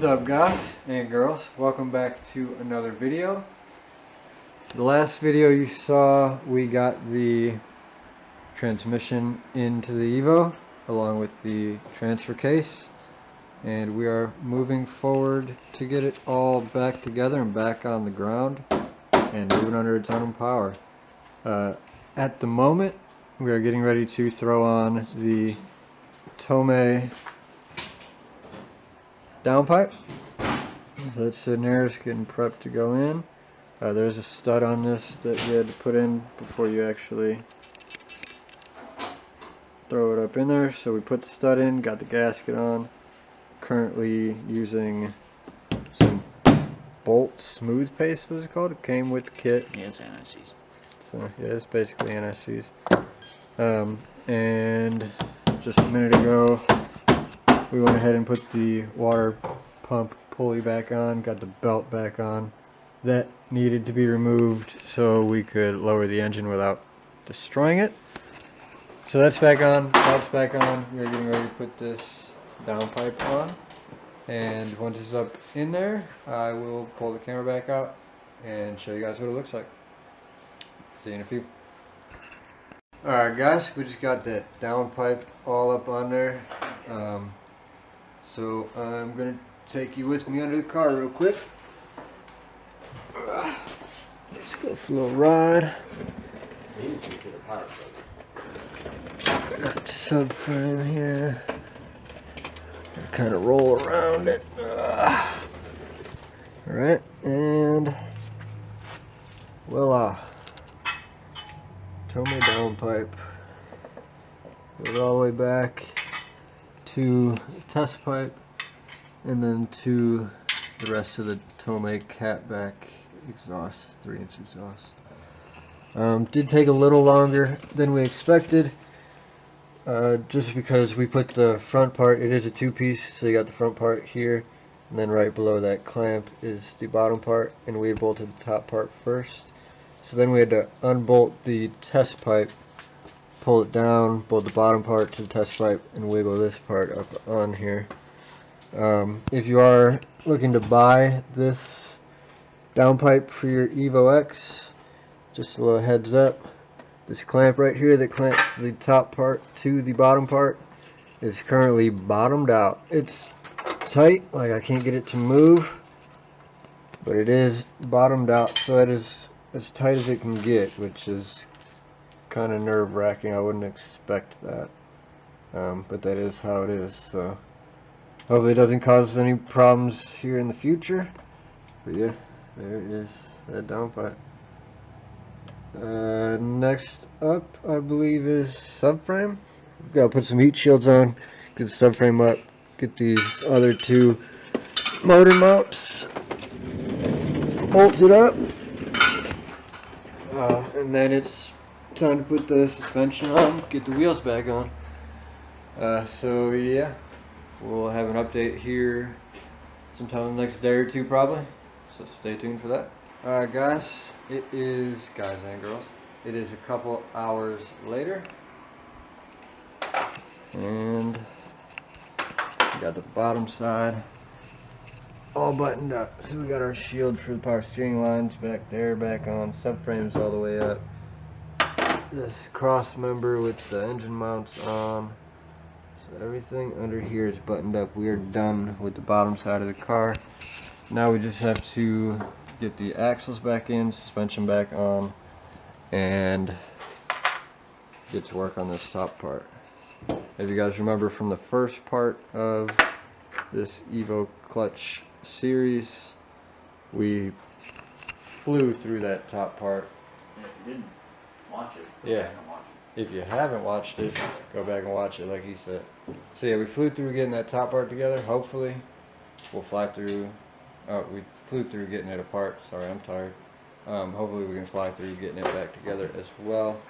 What's up, guys and girls? Welcome back to another video. The last video you saw, we got the transmission into the Evo along with the transfer case, and we are moving forward to get it all back together and back on the ground and moving under its own power. At the moment, we are getting ready to throw on the Tomei downpipe. So it's sitting there, it's getting prepped to go in. There's a stud on this that you had to put in before you actually throw it up in there. So we put the stud in, got the gasket on. Currently using some bolt smooth paste, what is it called? It came with the kit. Yeah, it's NSCs. So yeah, it's basically NSCs. And just a minute ago, we went ahead and put the water pump pulley back on, got the belt back on. That needed to be removed so we could lower the engine without destroying it. So that's back on, that's back on. We're getting ready to put this downpipe on. And once it's up in there, I will pull the camera back out and show you guys what it looks like. See you in a few. Alright guys, we just got that downpipe all up on there. So I'm going to take you with me under the car real quick. Let's go for a little ride. Got subframe here. Kind of roll around it. Alright, and voila. Tomei downpipe. Goes all the way back to the test pipe and then to the rest of the Tomei catback exhaust, 3-inch exhaust. Did take a little longer than we expected, just because we put the front part, it is a two-piece, so you got the front part here, and then right below that clamp is the bottom part, and we bolted the top part first. So then we had to unbolt the test pipe, pull it down, bolt the bottom part to the test pipe, and wiggle this part up on here. If you are looking to buy this downpipe for your Evo X, just a little heads up, this clamp right here that clamps the top part to the bottom part is currently bottomed out. It's tight, like I can't get it to move, but it is bottomed out, so it is as tight as it can get, which is kind of nerve-wracking. I wouldn't expect that, but that is how it is. So hopefully it doesn't cause us any problems here in the future. But yeah, there is that downpipe. Next up, I believe, is subframe. We've got to put some heat shields on, get the subframe up, get these other two motor mounts bolted up, and then it's time to put the suspension on, get the wheels back on. So yeah, we'll have an update here sometime in the next day or two probably, so stay tuned for that. Alright guys, it is, guys and girls, it is a couple hours later, and we got the bottom side all buttoned up. So we got our shield for the power steering lines back there, back on, subframes all the way up, this cross member with the engine mounts on. So everything under here is buttoned up. We are done with the bottom side of the car. Now we just have to get the axles back in, suspension back on, and get to work on this top part. If you guys remember from the first part of this Evo clutch series, we flew through that top part. And if you didn't watch it, Yeah. go back and watch it. If you haven't watched it, go back and watch it like he said. So yeah, we flew through getting that top part together. Hopefully we'll fly through, we flew through getting it apart. Sorry, I'm tired. Hopefully we can fly through getting it back together as well.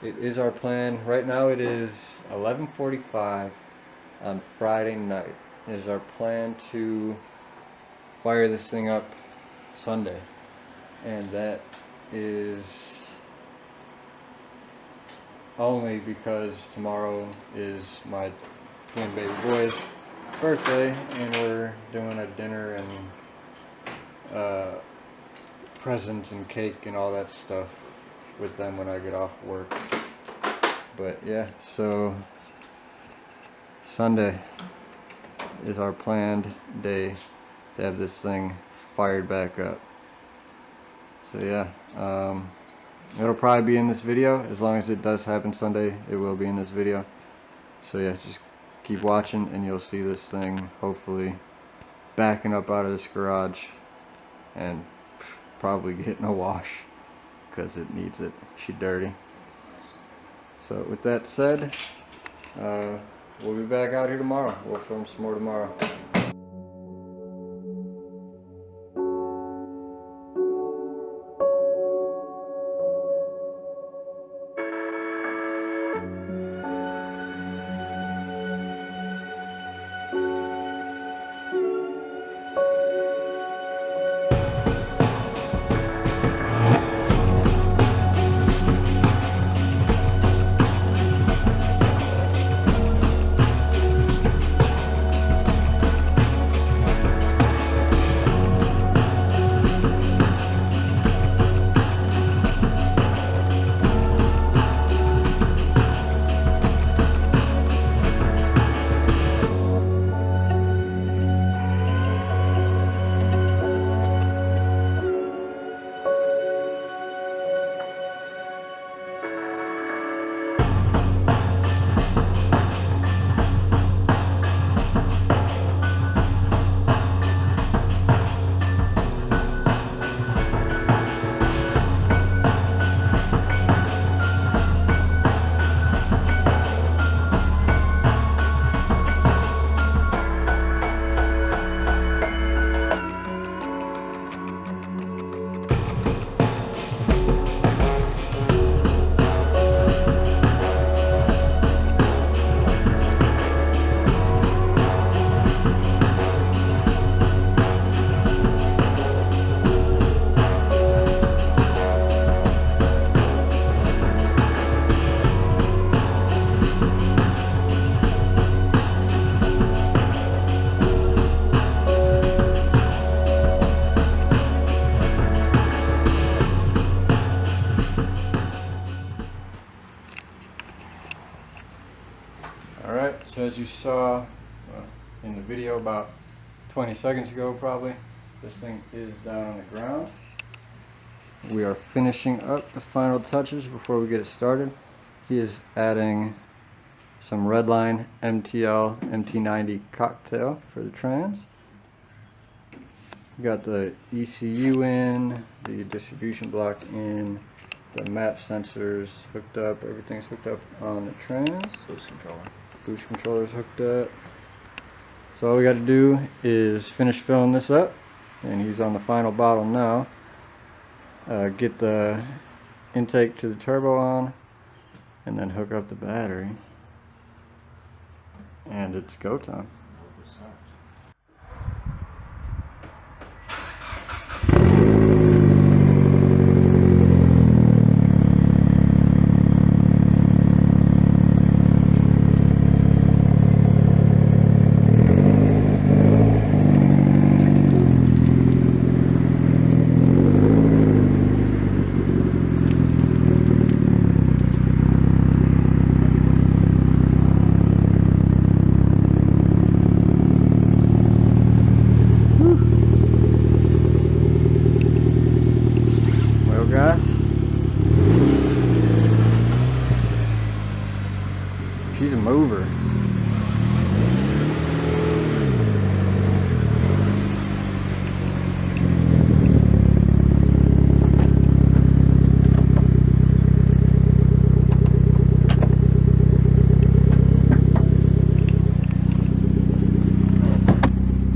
It is our plan. Right now it is 11:45 on Friday night. It is our plan to fire this thing up Sunday, and that is only because tomorrow is my twin baby boys' birthday, and we're doing a dinner and presents and cake and all that stuff with them when I get off work. But yeah, so Sunday is our planned day to have this thing fired back up. So yeah, it'll probably be in this video. As long as it does happen Sunday, it will be in this video. So yeah, just keep watching and you'll see this thing hopefully backing up out of this garage and probably getting a wash because it needs it. She's dirty. So with that said, we'll be back out here tomorrow. We'll film some more tomorrow. Alright, so as you saw in the video about 20 seconds ago probably, this thing is down on the ground. We are finishing up the final touches before we get it started. He is adding some Redline MTL MT90 cocktail for the trans. We got the ECU in, the distribution block in, the map sensors hooked up, everything's hooked up on the trans. Boost controller's hooked up. So all we got to do is finish filling this up, and he's on the final bottle now. Get the intake to the turbo on, and then hook up the battery, and it's go time. She's a mover.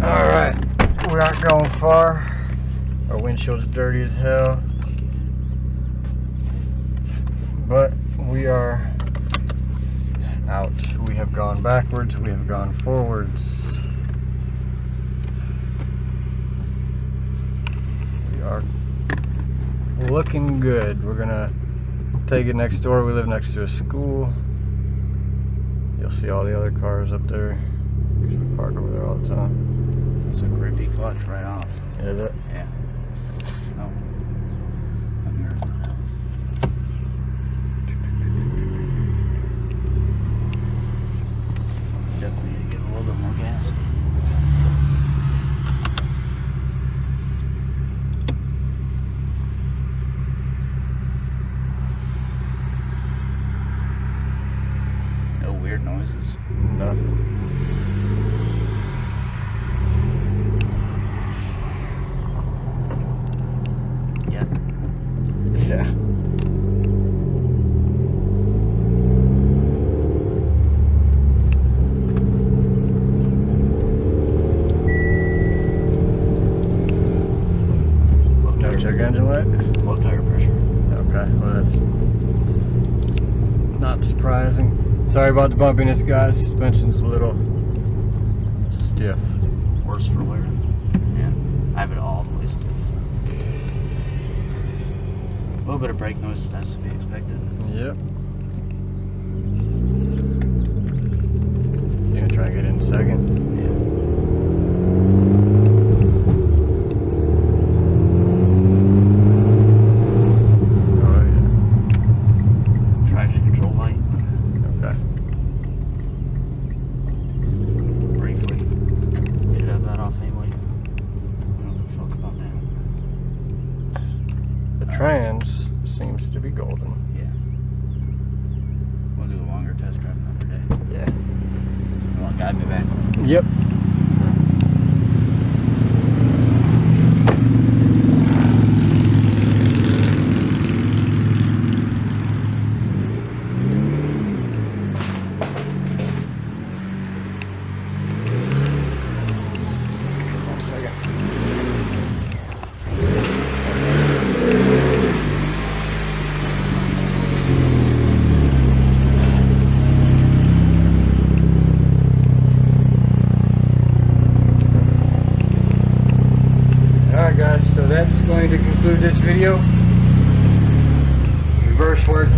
Alright, we aren't going far. Our windshield's dirty as hell. But we are out. We have gone backwards, we have gone forwards. We are looking good. We're gonna take it next door. We live next to a school. You'll see all the other cars up there. because we park over there all the time. It's a grippy clutch right off. Is it? Yeah. Oh. My mirror's not out. Definitely need to get a little bit more gas. No weird noises. Nothing. Yeah. Yeah. No check engine light? Low tire pressure. Okay, well that's not surprising. Sorry about the bumpiness, guys. Suspension's a little stiff. Worse for wear. Yeah. I have it all the way stiff. A little bit of brake noise, that's to be expected. Yep. You gonna try and get in second? Oh yeah. Traction control light. Okay. Briefly. Should have that off anyway. I don't give a fuck about that. The trans seems to be golden. Yeah. We'll do a longer test drive another day. Yeah. You want to guide me back? Yep. One second. Alright guys, so that's going to conclude this video. Reverse worked.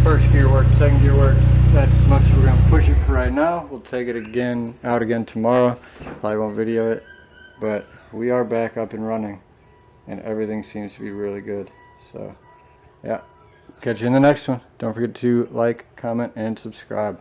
First gear worked, second gear worked. That's as much as we're going to push it for right now. We'll take it again out again tomorrow. Probably won't video it. But we are back up and running. And everything seems to be really good. So, yeah. Catch you in the next one. Don't forget to like, comment, and subscribe.